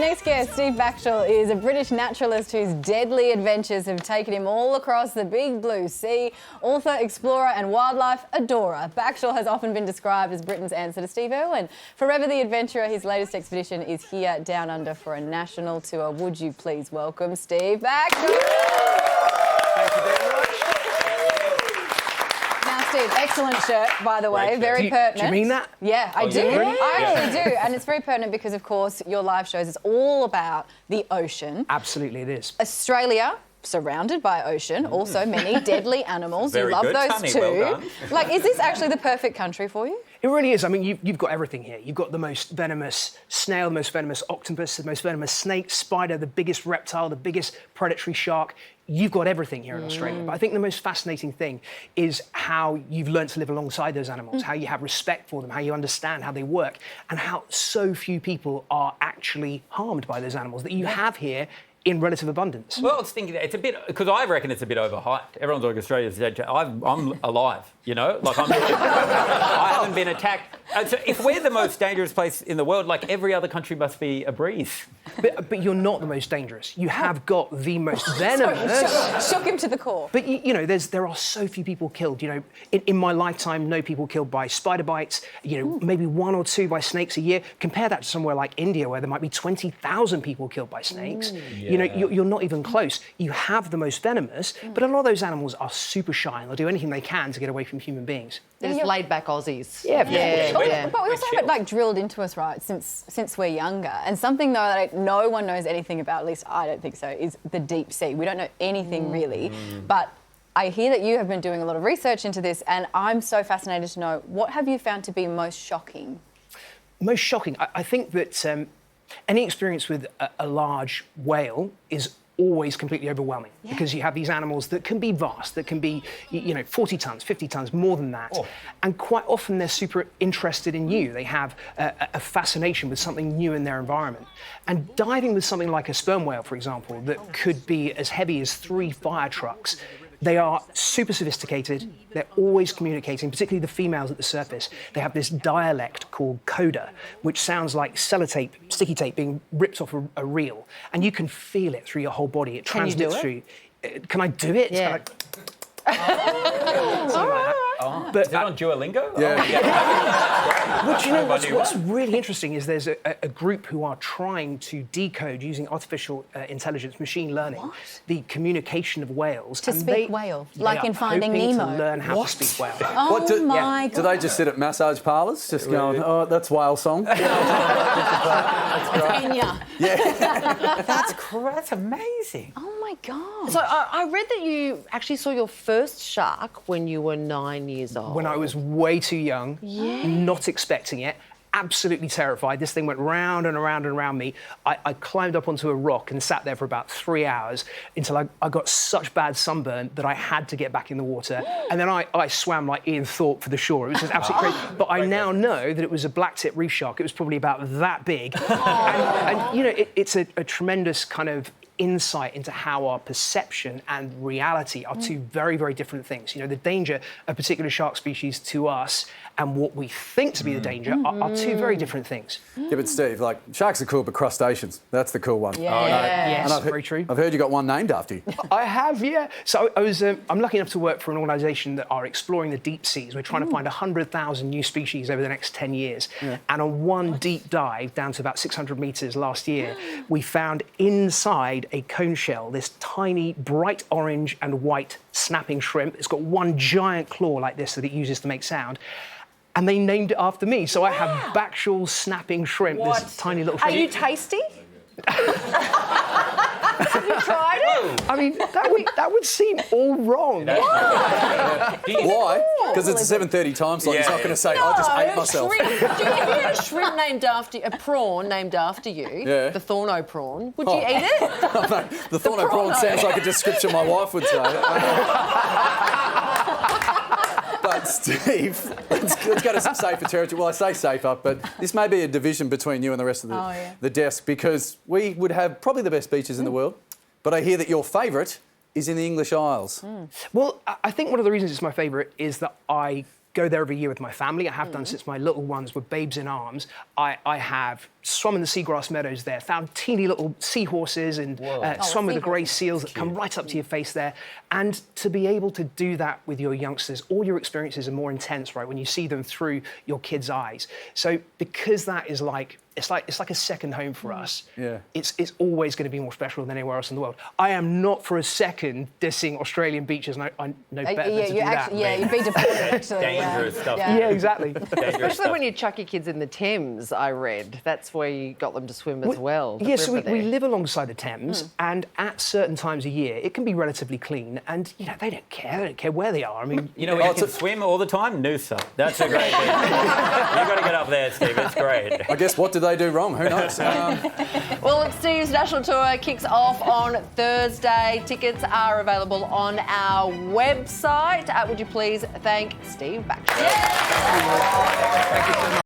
next guest, Steve Backshall, is a British naturalist whose deadly adventures have taken him all across the big blue sea. Author, explorer and wildlife adorer, Backshall has often been described as Britain's answer to Steve Irwin. Forever the adventurer, his latest expedition is here down under for a national tour. Would you please welcome Steve Backshall? Thank you very much. Now, Steve, excellent shirt, by the way, very pertinent. Do you mean that? Yeah, I do. Really? I actually do. And it's very pertinent because, of course, your live shows is all about the ocean. Absolutely it is. Australia, surrounded by ocean, also many deadly animals. Very you love good, those Tammy, too. well done. Like, is this actually the perfect country for you? It really is. I mean, you've got everything here. You've got the most venomous snail, the most venomous octopus, the most venomous snake, spider, the biggest reptile, the biggest predatory shark. You've got everything here in Australia. But I think the most fascinating thing is how you've learned to live alongside those animals, how you have respect for them, how you understand how they work, and how so few people are actually harmed by those animals that you have here in relative abundance. Well, I was thinking it's a bit, because I reckon it's a bit overhyped. Everyone's like, Australia's dead. I'm alive, you know? Like, I haven't been attacked. So if we're the most dangerous place in the world, like, every other country must be a breeze. But you're not the most dangerous. You have got the most venomous. Shook him to the core. But, you know, there are so few people killed. You know, in my lifetime, no people killed by spider bites, you know, maybe 1 or 2 by snakes a year. Compare that to somewhere like India, where there might be 20,000 people killed by snakes. You know, you're not even close. You have the most venomous, but a lot of those animals are super shy and they'll do anything they can to get away from human beings. They're just laid-back Aussies. Yeah. But we also have it, like, drilled into us, right, since we're younger. And something, though, that no one knows anything about, at least I don't think so, is the deep sea. We don't know anything really, but I hear that you have been doing a lot of research into this, and I'm so fascinated to know, what have you found to be most shocking? Most shocking? I think that any experience with a large whale is always completely overwhelming because you have these animals that can be vast, that can be, you know, 40 tons, 50 tons, more than that. And quite often they're super interested in you. They have a fascination with something new in their environment. And diving with something like a sperm whale, for example, that could be as heavy as 3 fire trucks, they are super sophisticated. They're always communicating, particularly the females at the surface. They have this dialect called coda, which sounds like sellotape, sticky tape being ripped off a reel. And you can feel it through your whole body. It transmits through. Can I do it? Yeah. But is it on Duolingo? Well, do you know what's really interesting is there's a group who are trying to decode, using artificial intelligence, machine learning, the communication of whales. To speak whale, like in Finding Nemo. To learn how to speak whale. Oh my God. Do they just sit at massage parlours, just going, oh, that's whale song? Kenya. That's amazing. Oh my God. So I read that you actually saw your first shark when you were 9 years old. When I was way too young, not expecting it, absolutely terrified. This thing went round and around and around me. I climbed up onto a rock and sat there for about 3 hours until I got such bad sunburn that I had to get back in the water. And then I swam like Ian Thorpe for the shore. It was just absolutely crazy. But I now know that it was a black-tip reef shark. It was probably about that big. And you know, it's a tremendous kind of insight into how our perception and reality are two very, very different things. You know, the danger of a particular shark species to us and what we think to be the danger are two very different things. Yeah, but Steve, like, sharks are cool, but crustaceans, that's the cool one. Yes, And very true. I've heard you got one named after you. I have, yeah. So I'm lucky enough to work for an organisation that are exploring the deep seas. We're trying to find 100,000 new species over the next 10 years. And on one deep dive down to about 600 metres last year, we found inside a cone shell this tiny, bright orange and white snapping shrimp. It's got one giant claw like this that it uses to make sound. And they named it after me. So I have Backshall snapping shrimp, this tiny little shrimp. Are you tasty? Have you tried it? I mean, that would seem all wrong. Why? Because it's a 7:30 time slot. He's not going to say, I just ate myself. Shrimp. If you had a shrimp named after a prawn named after you, the Thorno prawn, would you eat it? No, the Thorno prawn sounds like a description my wife would say. But Steve, let's go to some safer territory. Well, I say safer, but this may be a division between you and the rest of the desk, because we would have probably the best beaches in the world, but I hear that your favourite is in the English Isles. Well, I think one of the reasons it's my favourite is that I go there every year with my family. I have done since my little ones were babes in arms. I have swum in the seagrass meadows there, found teeny little seahorses and swum with the grey seals that come right up to your face there. And to be able to do that with your youngsters, all your experiences are more intense, right, when you see them through your kids' eyes. So because that is like, it's like a second home for us. Yeah. It's always going to be more special than anywhere else in the world. I am not for a second dissing Australian beaches, and I know better than to do that. you'd be deported, actually. Dangerous stuff. Yeah, exactly. Especially when you chuck your kids in the Thames, I read. That's where you got them to swim as well. the Yes, river we there. live alongside the Thames, and at certain times a year, it can be relatively clean, and they don't care. They don't care where they are. I mean, You know, you can swim all the time. Noosa. That's a great thing. You've got to get up there, Steve. It's great. I guess what did they do wrong? Who knows? Well, Steve's national tour kicks off on Thursday. Tickets are available on our website. Would you please thank Steve Backshall? thank you so much.